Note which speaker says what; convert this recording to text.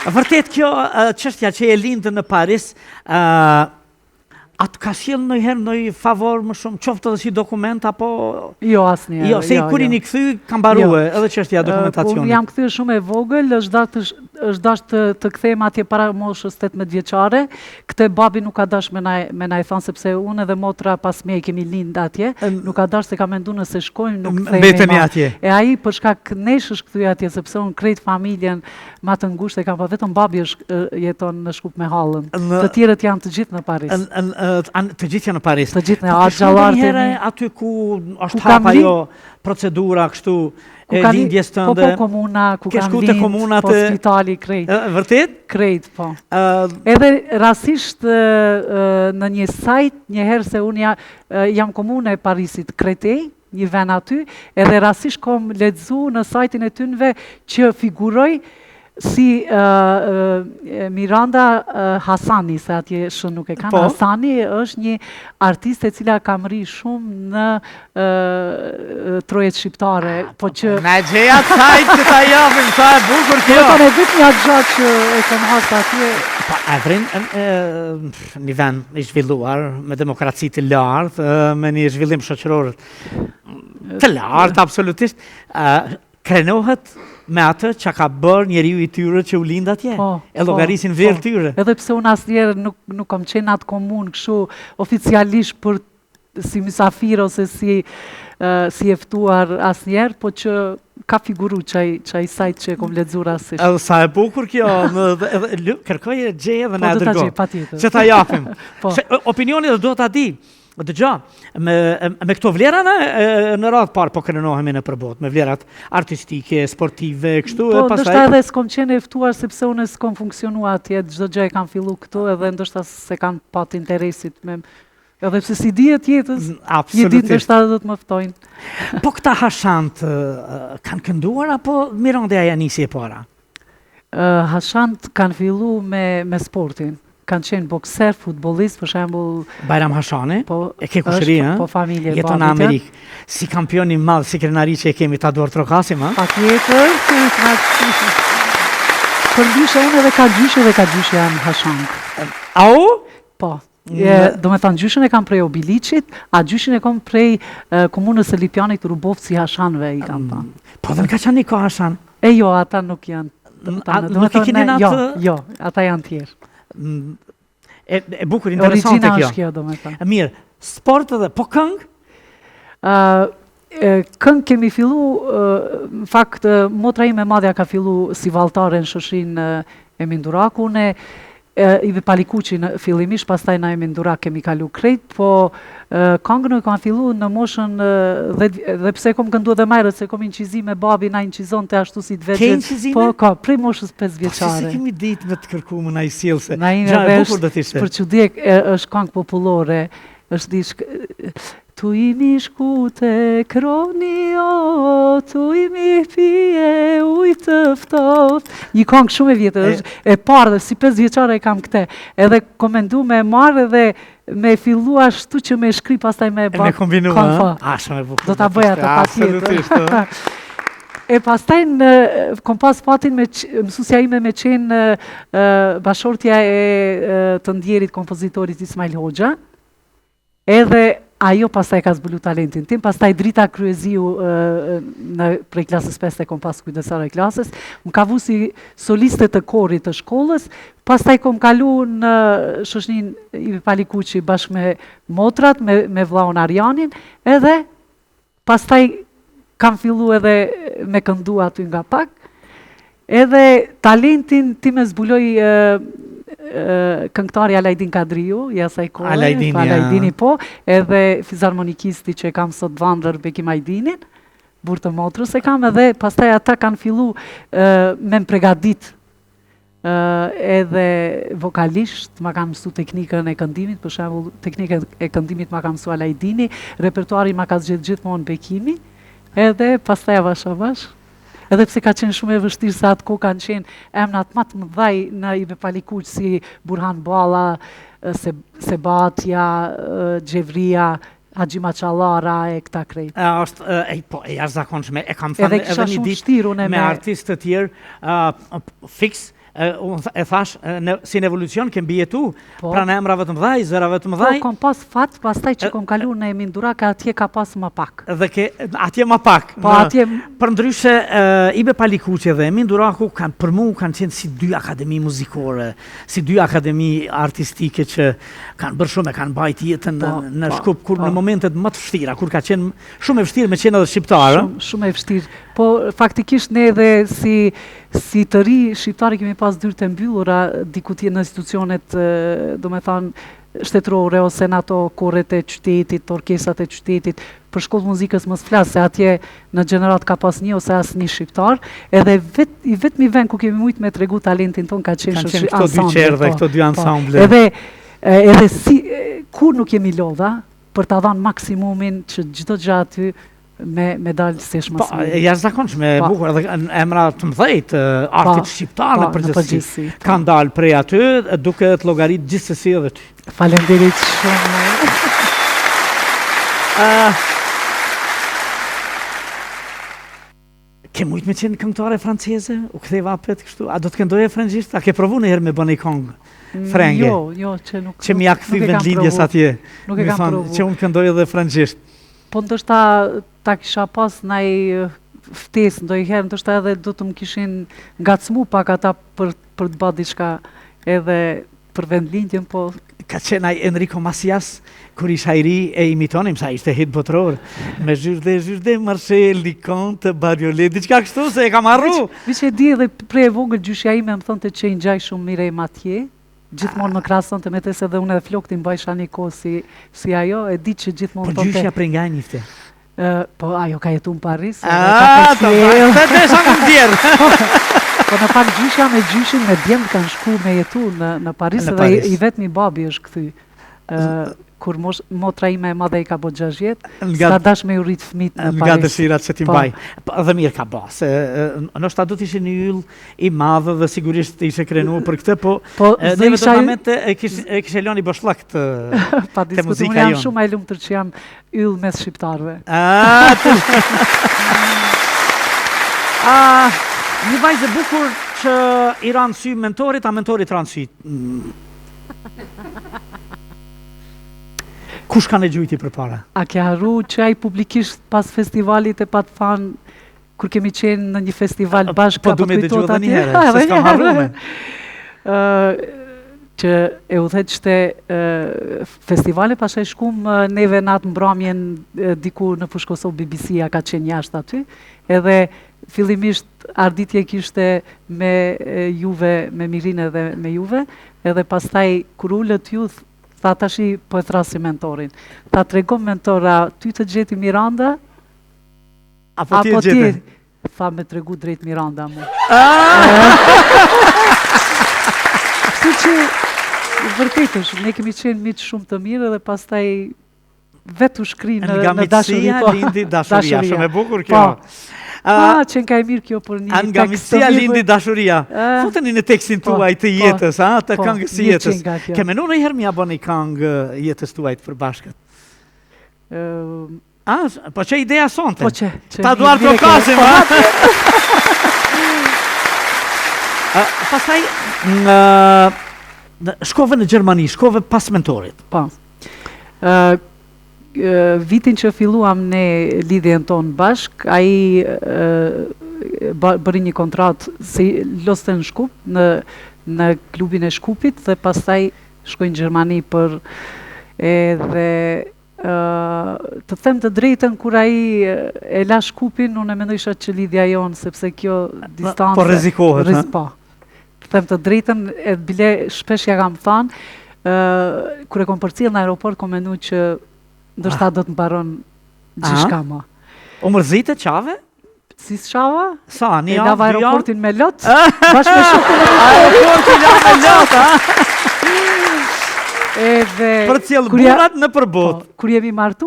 Speaker 1: Vërtet kjo çështja që e lindë në Paris, atë ka sjell ndonjëherë ndonjë favor më shumë, qoftë edhe si dokument apo
Speaker 2: Jo, asnjëherë.
Speaker 1: Jo, se kur i kthy ka mbaruar edhe çështja e dokumentacionit.
Speaker 2: Unë jam kthyer shumë e vogël, është dash të kthehem atje para moshës 18 vjeçare. Këtë babi nuk ka dash me na i thon sepse unë edhe motra pas me kemi lind atje, nuk ka dash se ka menduar nëse shkojmë nuk kthehemi.
Speaker 1: Mbetemi atje.
Speaker 2: E ai për shkak nesh është kthyer atje sepse unë krejt familjen më të ngushtë e kam, pa vetëm babi jeton në Shkup me Hallën. Të tjerët janë të gjithë në Paris.
Speaker 1: Të gjithë janë në Paris.
Speaker 2: Të gjithë në xhallartë.
Speaker 1: Aty ku është hapa ajo procedura kështu e lindjes tënde.
Speaker 2: Po komuna, ku
Speaker 1: kanë lind,
Speaker 2: po spitali krejt.
Speaker 1: Vërtet?
Speaker 2: Krejt, po. Edhe rastisht në një sajt, njëherë se unë jam komune e Parisit, Kretej, një ven aty, edhe rastisht kom lexu në sajtin e tynve që figuroj si Miranda Hasani, se atje shumë nuk e kanë. Hasani është një artiste e cila ka mri shumë në trojet shqiptare. Po që...
Speaker 1: Na gjeja sajt që ta japim, sa e bukur kjo.
Speaker 2: Po ne vetë një gjatë që e kanë hasë atje.
Speaker 1: Po Evrin, një vend i zhvilluar, me demokraci të lartë, me një zhvillim shoqëror të lartë, absolutisht, krenohet me atë që ka bërë njeriu i tyre që u lind atje. E llogarisin verë tyre.
Speaker 2: Edhe pse unë asnjëherë nuk kam qenë atë komunë kështu oficialisht për si mysafir ose si e ftuar asnjëherë, po që ka figuru çaj sajt që e kom lexuar rastisht.
Speaker 1: Edhe sa e bukur kjo, kërkoj gjeje dhe na e dërgoj.
Speaker 2: Patjetër.
Speaker 1: Që ta japim. Opinioni do ta di. Dëgja, me këto vlera në radhë parë po krenohemi në përbot, me vlerat artistike, sportive, kështu
Speaker 2: e pastaj... Po, ndoshta edhe s'kom qenë eftuar sepse unë s'kom funksionua atje, çdo gjë e kam fillu këtu edhe ndoshta se kanë pat interesit me... Edhe pse si dihet jetës, një ditë ndoshta do të më ftojnë.
Speaker 1: Po këta hashant kanë kënduar apo Miranda ja nisi e para?
Speaker 2: Hashant kanë fillu me sportin. Kanë qenë bokser, futbolist, për shembull
Speaker 1: Bajram Hashani, e ke kushëri,
Speaker 2: po familje e
Speaker 1: jeton në Amerikë. Si kampion i madh, si krenari që e kemi ta duar trokasim, ha?
Speaker 2: Patjetër. Për gjyshe unë edhe ka gjyshe janë Hashan.
Speaker 1: Au?
Speaker 2: Po. Do me thënë, gjyshen e kam prej Obiliqit, a gjyshen e kam prej komunës e Lipjanit Rubovci Hashanve i kam thënë.
Speaker 1: Po dhe në ka qani ka Hashan?
Speaker 2: Jo, ata nuk janë.
Speaker 1: Nuk i kini në atë?
Speaker 2: Jo, ata janë tjerë.
Speaker 1: E bukur, interesante kjo.
Speaker 2: Origina është kjo, do me thënë.
Speaker 1: Mirë, sport edhe, po këngë?
Speaker 2: Këngë kemi fillu, në fakt, motra ime madhja ka fillu si valtare në shoshin e Minduraku, une Ive Palikuqi në fillimisht, pastaj na e Mindurak kemi kalu krejt, po këngën e kam fillu në moshën, dhe pse kom këndu edhe majrët, se kom inqizi me babi, na inqizon të ashtu si të veqet.
Speaker 1: Ke inqizime?
Speaker 2: Po, ka, prej moshës 5 vjeqare.
Speaker 1: Po, si kemi ditë me të kërku më na i silë, se
Speaker 2: gja e bukur do t'ishte. Për që djek, është këngë populore, është di tu imi shkute kroni o, tu imi pije ujtë ftoft. Një këngë shumë e vjetër, është e parë dhe si 5 vjeqare e kam këte. Edhe komendu me marrë dhe me fillu ashtu që me shkri pastaj me
Speaker 1: bak. E me kombinu,
Speaker 2: a?
Speaker 1: Shumë e bukur.
Speaker 2: Do t'a bëja të patjetër. E pastaj kom pas fatin mësusja ime me qenë bashortja e të ndjerit kompozitorit Ismail Hoxha. Edhe ajo pastaj ka zbulu talentin tim, pastaj Drita Kryeziu prej klasës 5 e kom pas kujdesare e klasës, më ka vu si soliste të korit të shkollës, pastaj kom kalu në shoshnin Ive Palikuqi bashkë me motrat, me vllaun Arjanin, edhe pastaj kam fillu edhe me këndu aty nga pak, edhe talentin tim e zbuloj këngëtari Alajdin Kadriu, jasaj kohë, Alajdini po, edhe fizarmonikisti që kam sot Vandrër Bekim Ajdinin, burë të motrës e kam, edhe pastaj ata kanë fillu me më pregadit, edhe vokalisht, ma kanë mësu teknikën e këndimit, për shembull teknikën e këndimit ma kanë mësu Alajdini, repertuari ma ka zgjedh gjithmonë Bekimi, edhe pastaj avash. Edhe pse ka qenë shumë e vështirë se atë kohë kanë qenë emrat më të mëdhej në Ive Palikuq si Burhan Balla, Sebatja, Gjevria, Haxhi Maçallara e këta krejt.
Speaker 1: Po, e jashtëzakonshme, e kam thënë edhe një ditë me artistë të tjerë, fix, unë e thash, si në evolucion kemi jetu, pra në emrave të mëdhaj, zërave të mëdhaj.
Speaker 2: Po, kom pas fat, pastaj që kom kalu në Minduraka, atje ka pas më pak.
Speaker 1: Dhe atje më pak.
Speaker 2: Po, atje...
Speaker 1: Për ndryshe, Ibe Palikuqi dhe Minduraku për mu kanë qenë si dy akademi muzikore, si dy akademi artistike që kanë bërë shumë, kanë bajt jetën në Shkup, kur në momentet më të vështira, kur ka qenë shumë e vështirë me qenë edhe shqiptarë.
Speaker 2: Shumë e vështirë. Po, faktikisht ne edhe si të ri shqiptari kemi pas dyrë të mbyllura dikutje në institucionet, do me thanë, shtetërore ose në ato korret e qytetit, orkestrat e qytetit, për shkollë muzikës mos flas se atje në gjenerat ka pas një ose asnjë shqiptar, edhe vetmi vend ku kemi mujt me tregu talentin ton ka qenë
Speaker 1: këto dy qerë dhe këto dy ansamble.
Speaker 2: Edhe si kur nuk jemi lodha për ta dhënë maksimumin që çdo gjë aty me dalë si shmës.
Speaker 1: Po, jashtëzakonshme bukur edhe emra të mëdhej artit shqiptar në përgjithësi. Kanë dalë prej aty duke të llogarit gjithsesi edhe ty.
Speaker 2: Faleminderit shumë.
Speaker 1: Ke mujt me qenë këngëtare franceze? U ktheva apet kështu? A do të këndoje frëngjisht? A ke provu në herë me bëni këngë frenge?
Speaker 2: Jo, që nuk.
Speaker 1: Që më ja kthy vendlindjes atje.
Speaker 2: Nuk e kam provu.
Speaker 1: Që unë këndoj edhe frëngjisht.
Speaker 2: Po ndoshta ta kisha pas ndaj ftesë ndonjëherë, ndoshta edhe do të më kishin ngacmu pak ata për të bërë diçka edhe për vendlindjen, po
Speaker 1: ka qenë ai Enrico Macias, kur isha i ri e imitonim, sa ishte hit botror, me zhyrde Marcelli, Conte, Bariolet, diçka kështu se e kam harru.
Speaker 2: Viç e di edhe prej e vogël gjyshja ime më thonte që i ngjaj shumë mirë Matje. Gjithmonë më krahasonte me tesë edhe unë edhe floktin mbajsha një kohë si ajo, e di që gjithmonë
Speaker 1: thonte. Po gjyshja prej nga njifte?
Speaker 2: Po ajo ka jetu në Paris.
Speaker 1: Të sa më djerë.
Speaker 2: Po në pak gjyshja me gjyshin me djemë kanë shku me jetu në Paris dhe i vetmi babi është këthy. Kur motra ime e madhe i ka bo 6 vjetë, s'ka dash me u rritë fëmit në Paris.
Speaker 1: Nga dëshirat që ti mbaj. Dhe mirë ka ba, se nështë do t'ishe një yll i madhe dhe sigurisht ishe krenu për këtë, po neve të momente e kishe loni bëshlak të muzika jonë.
Speaker 2: Pa diskutu, unë jam shumë e lumë tërë që jam yll mes shqiptarve.
Speaker 1: Një vajzë bukur që i ranë sy mentorit, a mentorit ranë sy. Kush kanë e gjujti për para?
Speaker 2: A ke harru që ai publikisht pas festivalit e pat fan, kur kemi qenë në një festival bashkë,
Speaker 1: po du me dëgju dhe njëherë, se s'kam harru me.
Speaker 2: Që e u thetë qëte festivale, pasha e shkum neve natë mbramjen diku në Fushë Kosovë, BBC-a ka qenë jashtë aty, edhe fillimisht arditje kishte me juve, me Mirine dhe me juve, edhe pastaj kur ullët ju, tha tashi po e thrasi mentorin. Ta tregom mentora, ty të gjeti Miranda?
Speaker 1: Apo ti e gjeti?
Speaker 2: Tha me tregu drejt Miranda mu. Si që, vërtetësh, ne kemi qenë mitë shumë të mirë dhe pastaj vetë u shkri në dashuri.
Speaker 1: Nga mitësia lindi dashuria, shumë e bukur kjo.
Speaker 2: Që nga e mirë kjo për një tekst.
Speaker 1: Nga mitësia lindi dashuria. Futeni në tekstin tuaj të jetës, të këngës jetës. Ke menu në herë mja bëni këngë jetës tuaj të përbashkët? Po që ideja sonte?
Speaker 2: Po që.
Speaker 1: Ta duar të okasim, Pastaj, shkove në Gjermani, shkove pas mentorit.
Speaker 2: Po. Vitin që filluam ne lidhjen tonë bashk, ai bëri një kontratë se loste në Shkup, në klubin e Shkupit, dhe pastaj shkoj në Gjermani për edhe të them të drejtën, kur ai e la Shkupin, unë e mendojsha që lidhja jonë, sepse kjo distancë...
Speaker 1: Po rrezikohet, ha?
Speaker 2: Po. Të them të drejtën, e bile shpesh ja kam thënë, kur e kom përcjell në aeroport, kom menduar që ndërsa do të mbaron gjithçka më.
Speaker 1: O mërzite qave?
Speaker 2: Si s'qava?
Speaker 1: Sa, një javë, 2 javë?
Speaker 2: E lava aeroportin me lot, bashkë me shokun e
Speaker 1: aeroportin javë me lot,
Speaker 2: Edhe...
Speaker 1: Për cjellë burat në përbot.
Speaker 2: Kur jemi martu,